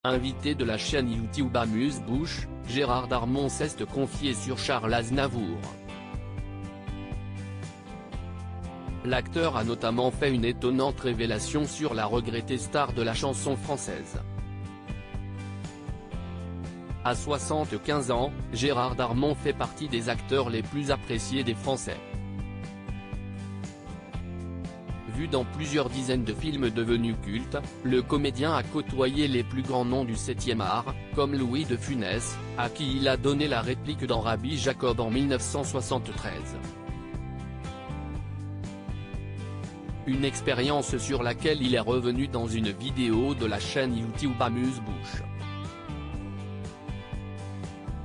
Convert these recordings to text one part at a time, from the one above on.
Invité de la chaîne YouTube Amuse-Bouche, Gérard Darmon s'est confié sur Charles Aznavour. L'acteur a notamment fait une étonnante révélation sur la regrettée star de la chanson française. À 75 ans, Gérard Darmon fait partie des acteurs les plus appréciés des Français. Vu dans plusieurs dizaines de films devenus cultes, le comédien a côtoyé les plus grands noms du 7e art, comme Louis de Funès, à qui il a donné la réplique dans Rabbi Jacob en 1973. Une expérience sur laquelle il est revenu dans une vidéo de la chaîne YouTube Amuse-Bouche.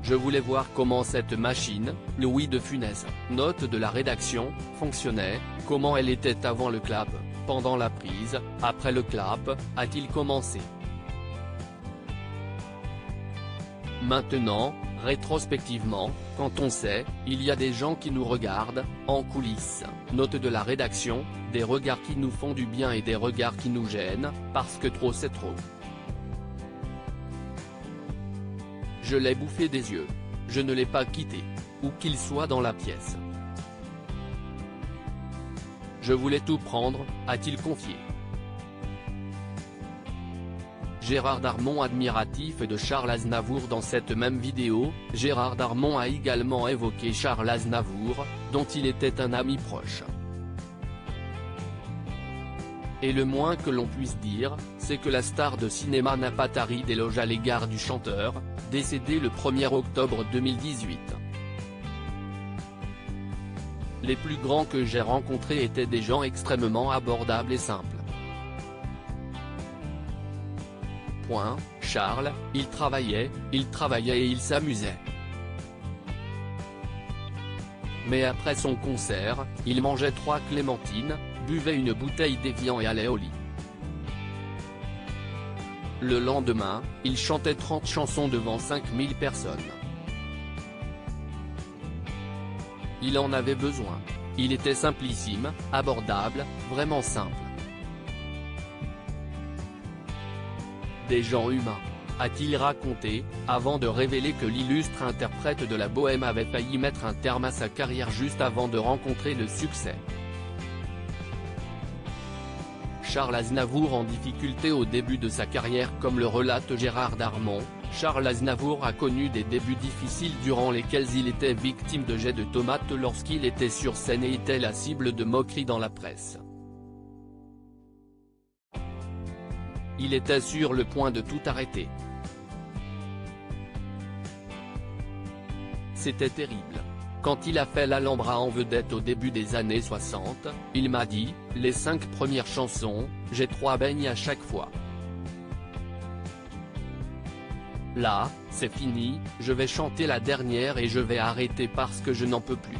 Je voulais voir comment cette machine, Louis de Funès, note de la rédaction, fonctionnait, comment elle était avant le clap, pendant la prise, après le clap, a-t-il commencé. Maintenant, rétrospectivement, quand on sait, il y a des gens qui nous regardent, en coulisses, note de la rédaction, des regards qui nous font du bien et des regards qui nous gênent, parce que trop c'est trop. Je l'ai bouffé des yeux. Je ne l'ai pas quitté. Où qu'il soit dans la pièce. Je voulais tout prendre, a-t-il confié. Gérard Darmon admiratif de Charles Aznavour. Dans cette même vidéo, Gérard Darmon a également évoqué Charles Aznavour, dont il était un ami proche. Et le moins que l'on puisse dire, c'est que la star de cinéma n'a pas tari d'éloges à l'égard du chanteur, décédé le 1er octobre 2018. Les plus grands que j'ai rencontrés étaient des gens extrêmement abordables et simples. Charles, il travaillait et il s'amusait. Mais après son concert, il mangeait 3 clémentines, buvait une bouteille d'Évian et allait au lit. Le lendemain, il chantait 30 chansons devant 5000 personnes. Il en avait besoin. Il était simplissime, abordable, vraiment simple. Des gens humains, a-t-il raconté, avant de révéler que l'illustre interprète de la bohème avait failli mettre un terme à sa carrière juste avant de rencontrer le succès. Charles Aznavour en difficulté au début de sa carrière. Comme le relate Gérard Darmon, Charles Aznavour a connu des débuts difficiles durant lesquels il était victime de jets de tomates lorsqu'il était sur scène et était la cible de moqueries dans la presse. Il était sur le point de tout arrêter. C'était terrible. Quand il a fait l'Alhambra en vedette au début des années 60, il m'a dit, les 5 premières chansons, j'ai 3 beignes à chaque fois. Là, c'est fini, je vais chanter la dernière et je vais arrêter parce que je n'en peux plus.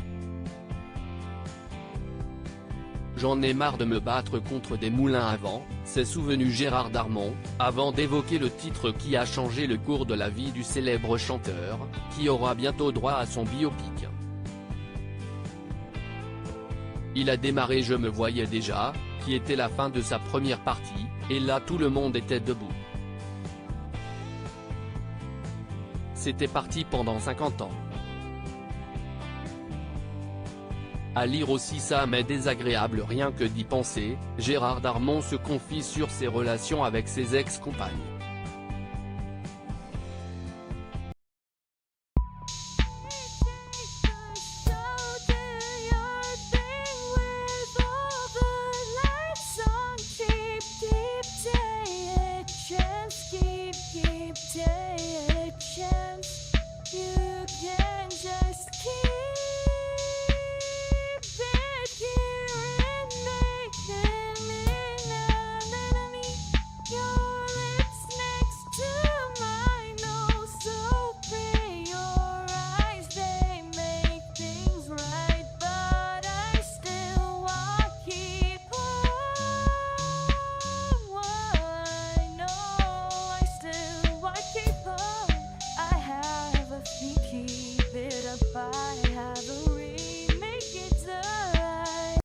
J'en ai marre de me battre contre des moulins à vent, s'est souvenu Gérard Darmon, avant d'évoquer le titre qui a changé le cours de la vie du célèbre chanteur, qui aura bientôt droit à son biopic. Il a démarré Je me voyais déjà, qui était la fin de sa première partie, et là tout le monde était debout. C'était parti pendant 50 ans. À lire aussi ça m'est désagréable rien que d'y penser. Gérard Darmon se confie sur ses relations avec ses ex-compagnes.